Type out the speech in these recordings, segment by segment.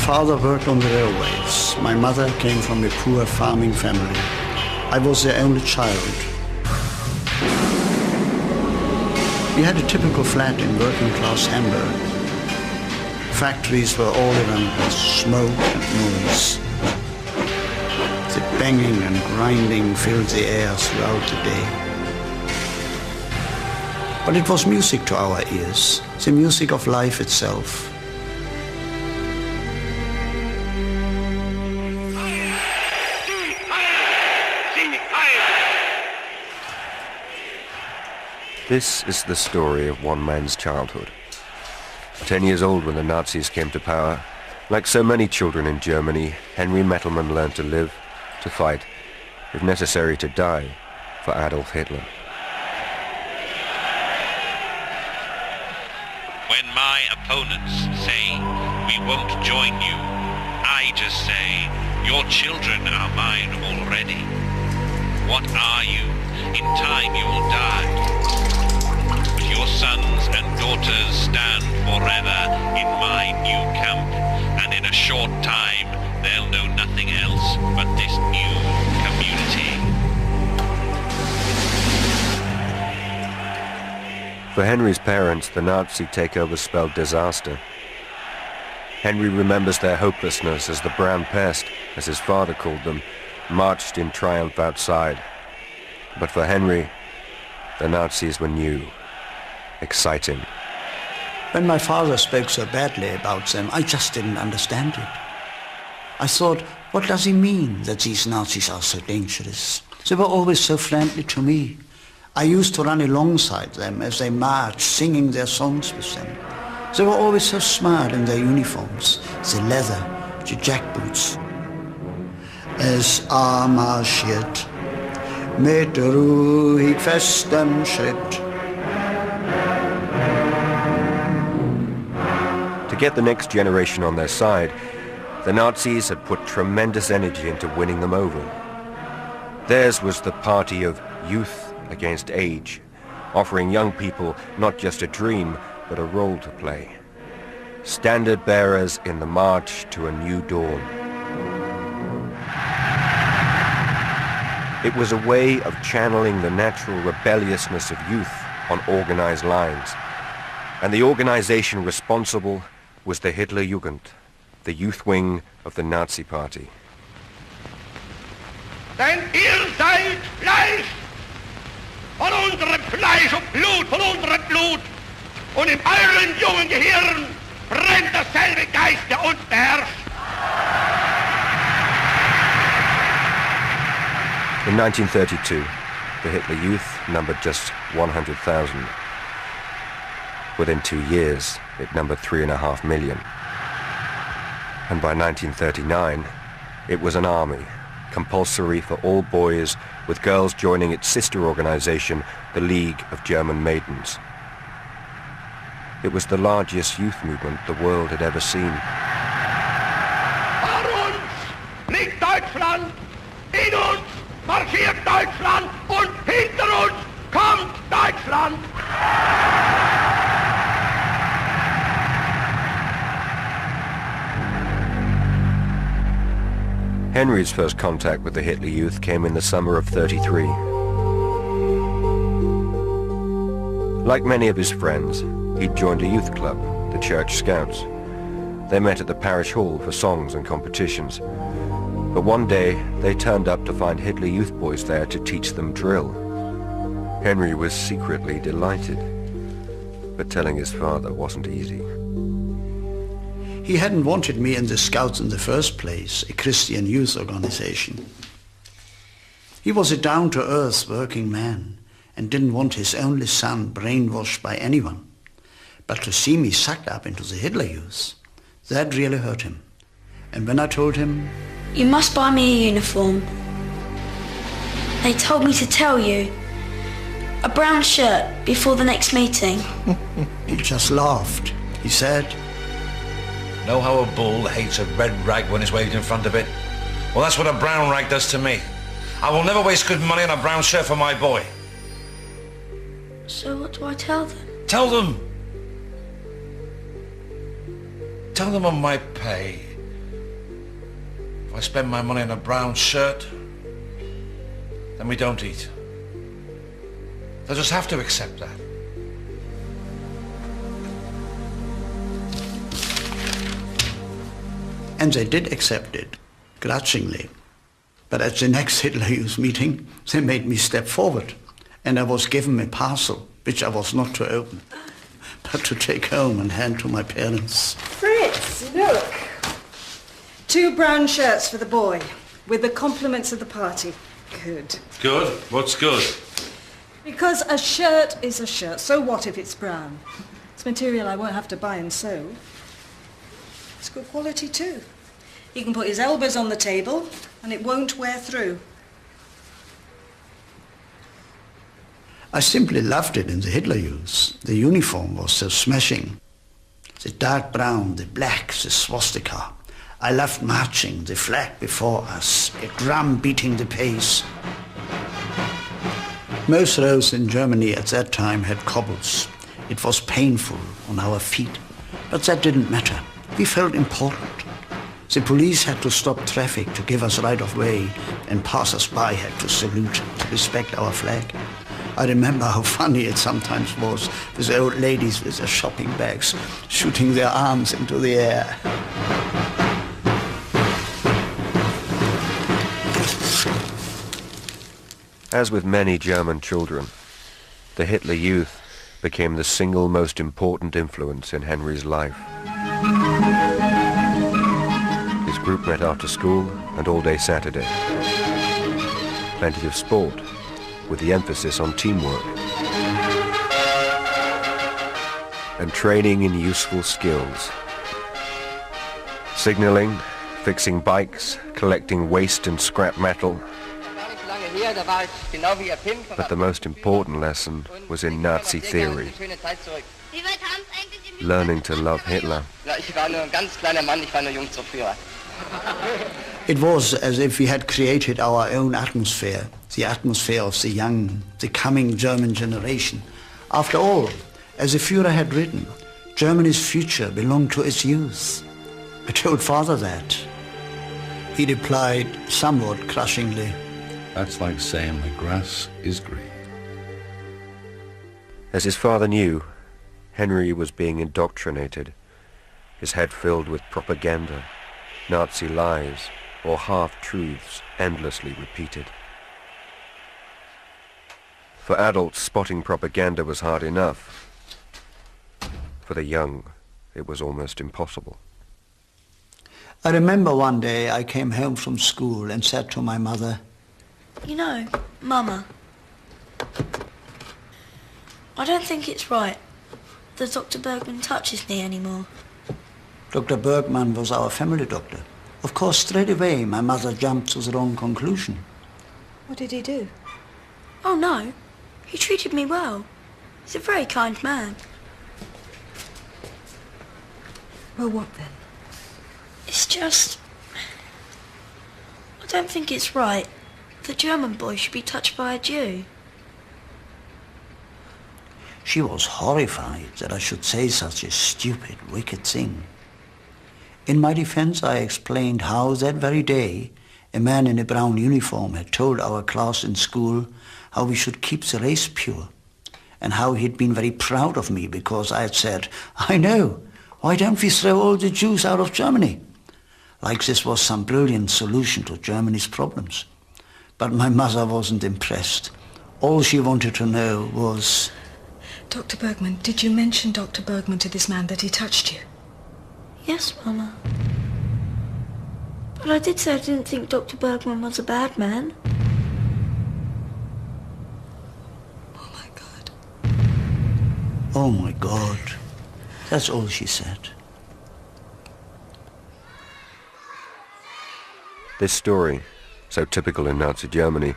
father worked on the railways. My mother came from a poor farming family. I was their only child. We had a typical flat in working-class Hamburg. Factories were all around us, smoke and noise. The banging and grinding filled the air throughout the day. But it was music to our ears, the music of life itself. This is the story of one man's childhood. 10 years old when the Nazis came to power, like so many children in Germany, Henry Mettelmann learned to live, to fight, if necessary to die, for Adolf Hitler. When my opponents say, we won't join you, I just say, your children are mine already. What are you? In time you will die. But your sons and daughters stand forever in my new camp, and in a short time they'll know nothing else but this new community. For Henry's parents, the Nazi takeover spelled disaster. Henry remembers their hopelessness as the brown pest, as his father called them, marched in triumph outside. But for Henry, the Nazis were new, exciting. When my father spoke so badly about them, I just didn't understand it. I thought, what does he mean that these Nazis are so dangerous? They were always so friendly to me. I used to run alongside them as they marched, singing their songs with them. They were always so smart in their uniforms, the leather, the jackboots. Es marschiert mit ruhig festem Schritt. To get the next generation on their side, the Nazis had put tremendous energy into winning them over. Theirs was the party of youth against age, offering young people not just a dream, but a role to play. Standard bearers in the march to a new dawn. It was a way of channeling the natural rebelliousness of youth on organized lines. And the organization responsible was the Hitlerjugend, the youth wing of the Nazi Party. Denn ihr seid Fleisch, von unserem Fleisch und Blut, von unserem Blut. Und in euren jungen Gehirn brennt derselbe Geist, der uns beherrscht. In 1932, the Hitler Youth numbered just 100,000. Within 2 years, it numbered 3.5 million. And by 1939, it was an army, compulsory for all boys, with girls joining its sister organization, the League of German Maidens. It was the largest youth movement the world had ever seen. Vor uns liegt Deutschland, in uns marschiert Deutschland und hinter uns kommt Deutschland. Henry's first contact with the Hitler Youth came in the summer of '33. Like many of his friends, he'd joined a youth club, the Church Scouts. They met at the parish hall for songs and competitions. But one day, they turned up to find Hitler Youth boys there to teach them drill. Henry was secretly delighted, but telling his father wasn't easy. He hadn't wanted me in the Scouts in the first place, a Christian youth organization. He was a down-to-earth working man and didn't want his only son brainwashed by anyone. But to see me sucked up into the Hitler Youth, that really hurt him. And when I told him, "You must buy me a uniform. They told me to tell you. A brown shirt before the next meeting." He just laughed. He said, Know how a bull hates a red rag when it's waved in front of it? Well, that's what a brown rag does to me. I will never waste good money on a brown shirt for my boy. So what do I tell them? Tell them. Tell them on my pay If I spend my money on a brown shirt, then we don't eat. They'll just have to accept that. And they did accept it, grudgingly. But at the next Hitler Youth meeting, they made me step forward, and I was given a parcel, which I was not to open, but to take home and hand to my parents. Fritz, look. 2 brown shirts for the boy, with the compliments of the party. Good. Good? What's good? Because a shirt is a shirt. So what if it's brown? It's material I won't have to buy and sew. It's good quality too. He can put his elbows on the table and it won't wear through. I simply loved it in the Hitler Youth. The uniform was so smashing. The dark brown, the black, the swastika. I loved marching, the flag before us, a drum beating the pace. Most roads in Germany at that time had cobbles. It was painful on our feet, but that didn't matter. We felt important. The police had to stop traffic to give us right of way, and passers-by had to salute, to respect our flag. I remember how funny it sometimes was with the old ladies with their shopping bags shooting their arms into the air. As with many German children, the Hitler Youth became the single most important influence in Henry's life. His group met after school and all day Saturday. Plenty of sport, with the emphasis on teamwork. And training in useful skills. Signaling, fixing bikes, collecting waste and scrap metal. But the most important lesson was in Nazi theory. Learning to love Hitler. It was as if we had created our own atmosphere, the atmosphere of the young, the coming German generation. After all, as the Führer had written, Germany's future belonged to its youth. I told father that. He replied somewhat crushingly, "That's like saying the grass is green." As his father knew, Henry was being indoctrinated, his head filled with propaganda, Nazi lies, or half-truths endlessly repeated. For adults, spotting propaganda was hard enough. For the young, it was almost impossible. I remember one day I came home from school and said to my mother, "You know, Mama, I don't think it's right that Dr. Bergman touches me anymore." Dr. Bergman was our family doctor. Of course, straight away my mother jumped to the wrong conclusion. What did he do? Oh no, he treated me well. He's a very kind man. Well, what then? It's just, I don't think it's right that German boys should be touched by a Jew. She was horrified that I should say such a stupid, wicked thing. In my defense, I explained how that very day a man in a brown uniform had told our class in school how we should keep the race pure, and how he'd been very proud of me because I had said, "I know, why don't we throw all the Jews out of Germany?" Like this was some brilliant solution to Germany's problems. But my mother wasn't impressed. All she wanted to know was... Dr. Bergman, did you mention Dr. Bergman to this man that he touched you? Yes, Mama. But I did say I didn't think Dr. Bergman was a bad man. Oh my God. Oh my God. That's all she said. This story, so typical in Nazi Germany,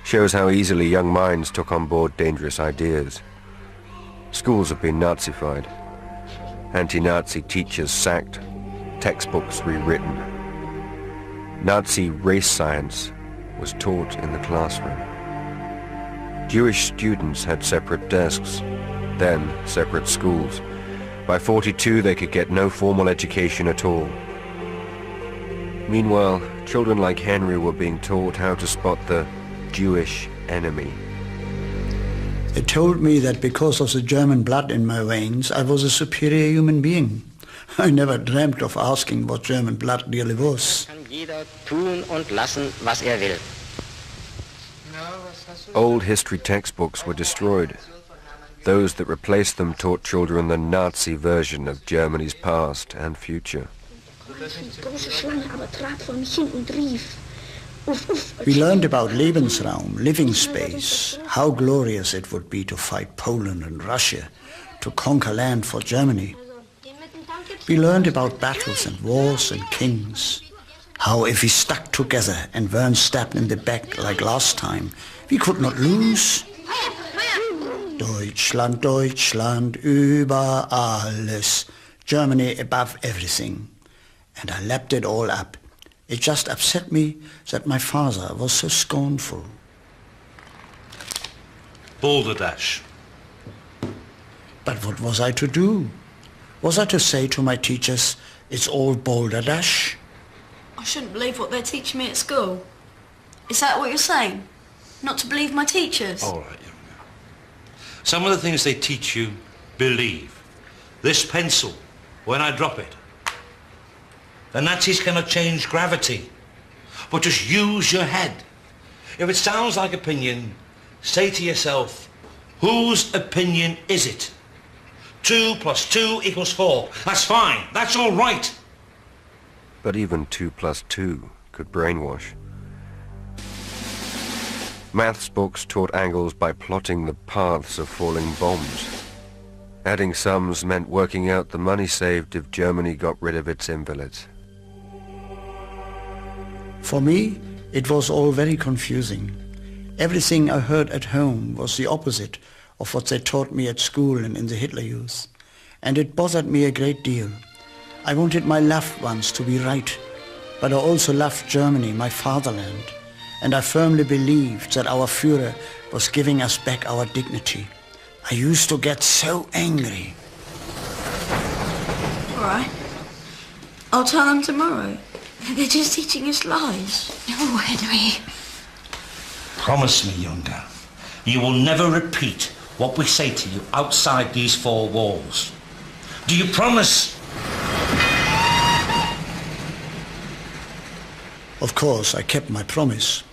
shows how easily young minds took on board dangerous ideas. Schools have been Nazified, anti-Nazi teachers sacked, textbooks rewritten. Nazi race science was taught in the classroom. Jewish students had separate desks, then separate schools. By 42 they could get no formal education at all. Meanwhile, children like Henry were being taught how to spot the Jewish enemy. They told me that because of the German blood in my veins, I was a superior human being. I never dreamt of asking what German blood really was. Kann jeder tun und lassen, was will. Old history textbooks were destroyed. Those that replaced them taught children the Nazi version of Germany's past and future. We learned about Lebensraum, living space, how glorious it would be to fight Poland and Russia, to conquer land for Germany. We learned about battles and wars and kings, how if we stuck together and weren't stabbed in the back like last time, we could not lose. Deutschland, Deutschland, über alles. Germany above everything. And I lapped it all up. It just upset me that my father was so scornful. Balderdash. But what was I to do? Was I to say to my teachers, it's all balderdash? I shouldn't believe what they're teaching me at school. Is that what you're saying? Not to believe my teachers? All right, young girl. Some of the things they teach you, believe. This pencil, when I drop it. The Nazis cannot change gravity, but just use your head. If it sounds like opinion, say to yourself, whose opinion is it? 2 + 2 = 4. That's fine. That's all right. But even 2 + 2 could brainwash. Maths books taught angles by plotting the paths of falling bombs. Adding sums meant working out the money saved if Germany got rid of its invalids. For me, it was all very confusing. Everything I heard at home was the opposite of what they taught me at school and in the Hitler Youth. And it bothered me a great deal. I wanted my loved ones to be right, but I also loved Germany, my fatherland. And I firmly believed that our Führer was giving us back our dignity. I used to get so angry. All right. I'll tell them tomorrow. They're just teaching us lies. No, Henry. Promise me, young girl, you will never repeat what we say to you outside these 4 walls. Do you promise? Of course, I kept my promise,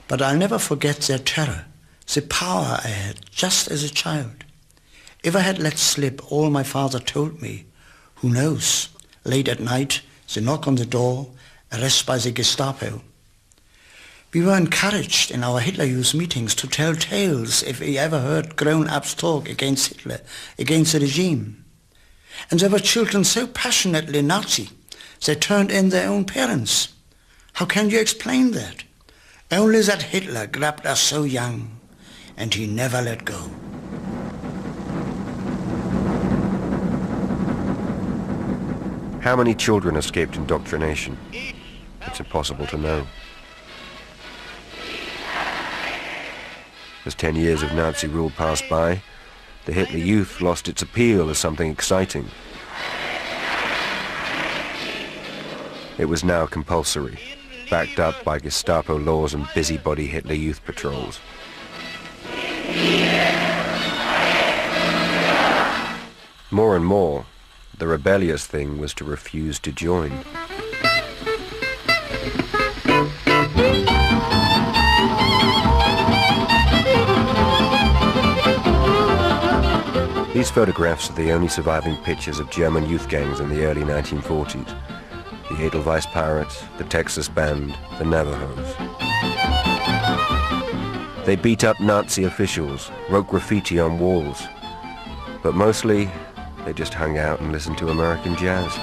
but I'll never forget their terror, the power I had just as a child. If I had let slip all my father told me, who knows, late at night, the knock on the door, arrest by the Gestapo. We were encouraged in our Hitler Youth meetings to tell tales if we ever heard grown-ups talk against Hitler, against the regime. And there were children so passionately Nazi, they turned in their own parents. How can you explain that? Only that Hitler grabbed us so young, and he never let go. How many children escaped indoctrination? It's impossible to know. As 10 years of Nazi rule passed by, the Hitler Youth lost its appeal as something exciting. It was now compulsory, backed up by Gestapo laws and busybody Hitler Youth patrols. More and more, the rebellious thing was to refuse to join. These photographs are the only surviving pictures of German youth gangs in the early 1940s. The Edelweiss Pirates, the Texas Band, the Navajos. They beat up Nazi officials, wrote graffiti on walls, but mostly they just hung out and listened to American jazz.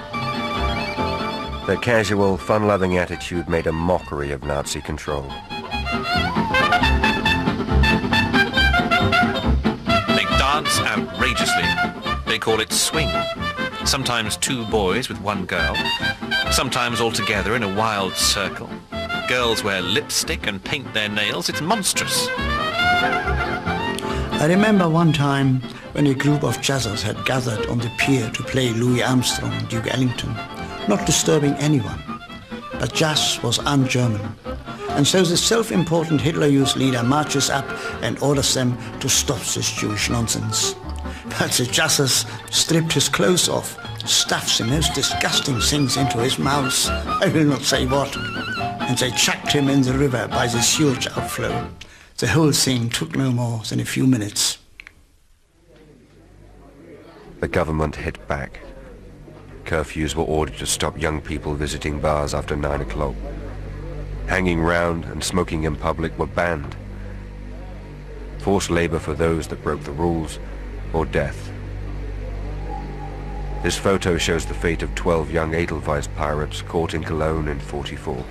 Their casual, fun-loving attitude made a mockery of Nazi control. They dance outrageously. They call it swing. Sometimes 2 boys with 1 girl. Sometimes all together in a wild circle. Girls wear lipstick and paint their nails. It's monstrous. I remember one time when a group of jazzers had gathered on the pier to play Louis Armstrong, Duke Ellington, not disturbing anyone. but Jas was un-German. And so the self-important Hitler Youth leader marches up and orders them to stop this Jewish nonsense. But the Jasses stripped his clothes off, stuffed the most disgusting things into his mouth, I will not say what, and they chucked him in the river by the sewage outflow. The whole thing took no more than a few minutes. The government hit back. Curfews were ordered to stop young people visiting bars after 9 o'clock. Hanging round and smoking in public were banned. Forced labor for those that broke the rules, or death. This photo shows the fate of 12 young Edelweiss pirates caught in Cologne in '44.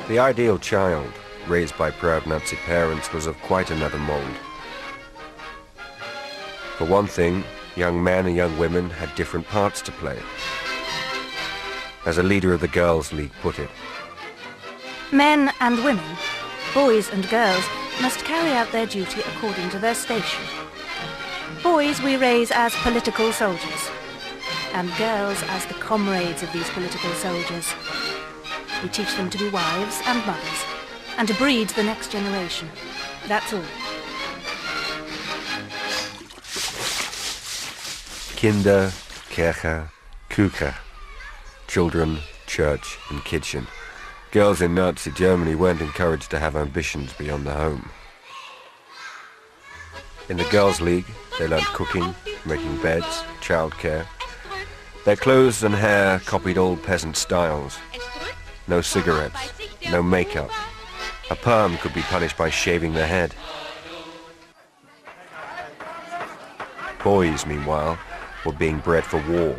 The ideal child, raised by proud Nazi parents, was of quite another mold. For one thing, young men and young women had different parts to play. As a leader of the Girls' League put it, men and women, boys and girls, must carry out their duty according to their station. Boys we raise as political soldiers, and girls as the comrades of these political soldiers. We teach them to be wives and mothers, and to breed the next generation. That's all. Kinder, Kirche, Küche. Children, church, and kitchen. Girls in Nazi Germany weren't encouraged to have ambitions beyond the home. In the Girls' League, they learned cooking, making beds, childcare. Their clothes and hair copied old peasant styles. No cigarettes, no makeup. A perm could be punished by shaving the head. Boys, meanwhile, were being bred for war.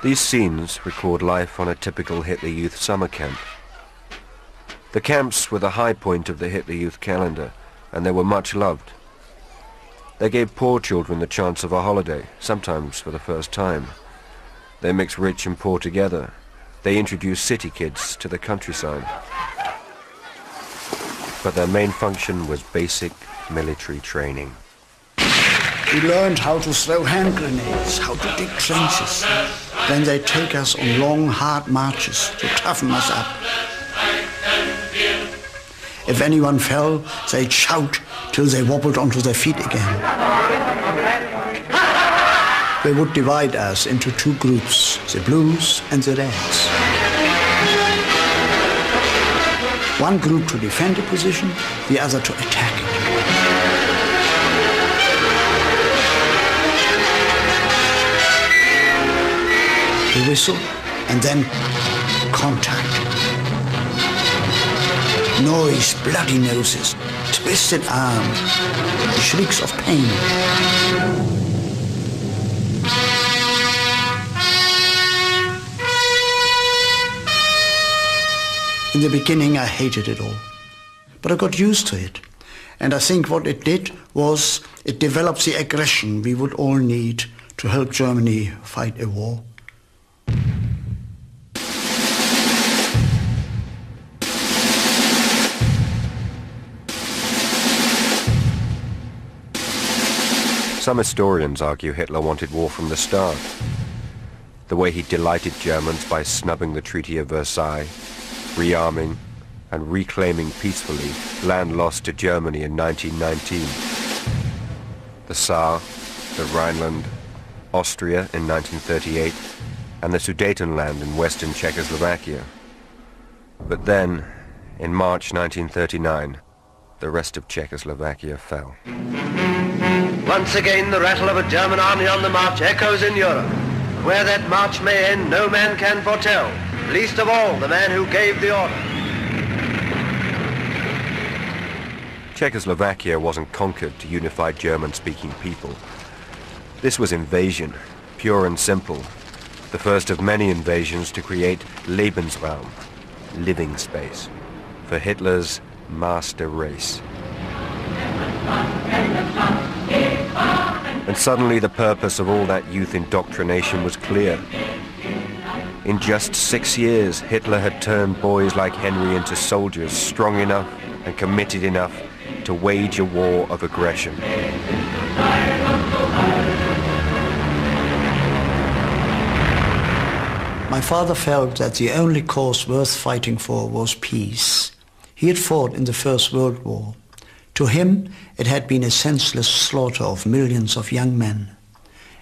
These scenes record life on a typical Hitler Youth summer camp. The camps were the high point of the Hitler Youth calendar, and they were much loved. They gave poor children the chance of a holiday, sometimes for the first time. They mixed rich and poor together. They introduced city kids to the countryside. But their main function was basic military training. We learned how to throw hand grenades, how to dig trenches. Then they take us on long, hard marches to toughen us up. If anyone fell, they'd shout till they wobbled onto their feet again. They would divide us into two groups, the blues and the reds. One group to defend a position, the other to attack it. The whistle, and then contact. Noise, bloody noses, twisted arms, shrieks of pain. In the beginning I hated it all, but I got used to it. And I think what it did was it developed the aggression we would all need to help Germany fight a war. Some historians argue Hitler wanted war from the start. The way he delighted Germans by snubbing the Treaty of Versailles, rearming and reclaiming peacefully land lost to Germany in 1919. The Saar, the Rhineland, Austria in 1938, and the Sudetenland in western Czechoslovakia. But then, in March 1939, the rest of Czechoslovakia fell. Once again, the rattle of a German army on the march echoes in Europe. Where that march may end, no man can foretell, least of all the man who gave the order. Czechoslovakia wasn't conquered to unify German-speaking people. This was invasion, pure and simple. The first of many invasions to create Lebensraum, living space, for Hitler's master race. And suddenly the purpose of all that youth indoctrination was clear. In just 6 years, Hitler had turned boys like Henry into soldiers strong enough and committed enough to wage a war of aggression. My father felt that the only cause worth fighting for was peace. He had fought in the First World War. To him, it had been a senseless slaughter of millions of young men,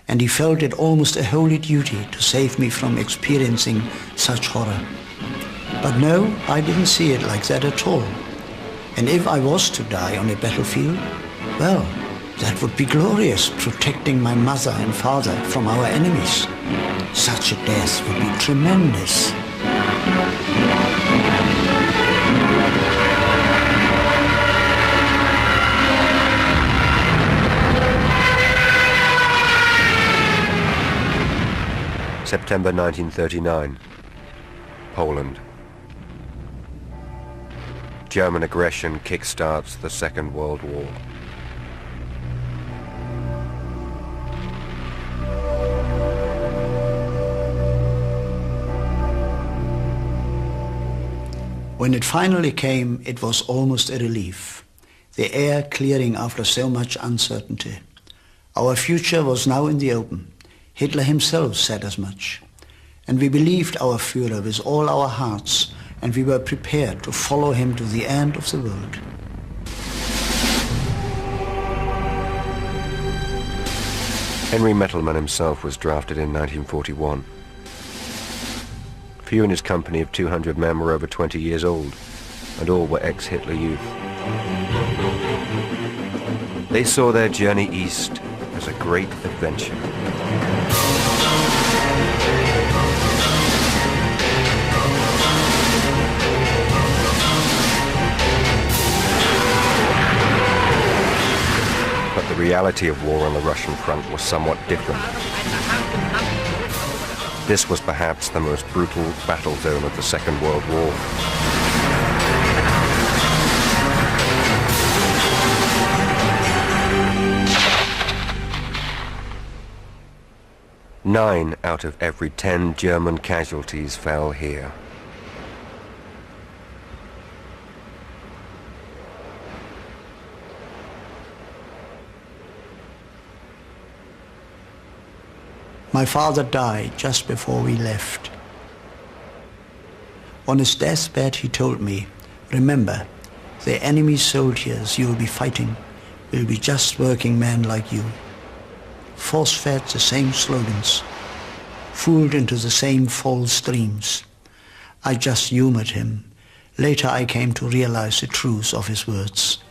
and he felt it almost a holy duty to save me from experiencing such horror. But no, I didn't see it like that at all. And if I was to die on a battlefield, well, that would be glorious, protecting my mother and father from our enemies. Such a death would be tremendous. September 1939, Poland. German aggression kickstarts the Second World War. When it finally came, it was almost a relief. The air clearing after so much uncertainty. Our future was now in the open. Hitler himself said as much. And we believed our Führer with all our hearts, and we were prepared to follow him to the end of the world. Henry Mettelmann himself was drafted in 1941. Few in his company of 200 men were over 20 years old, and all were ex-Hitler youth. They saw their journey east as a great adventure. But the reality of war on the Russian front was somewhat different. This was perhaps the most brutal battle zone of the Second World War. Nine out of every 10 German casualties fell here. My father died just before we left. On his deathbed he told me, remember, the enemy soldiers you'll be fighting will be just working men like you. Force-fed the same slogans, fooled into the same false dreams. I just humored him. Later I came to realize the truth of his words.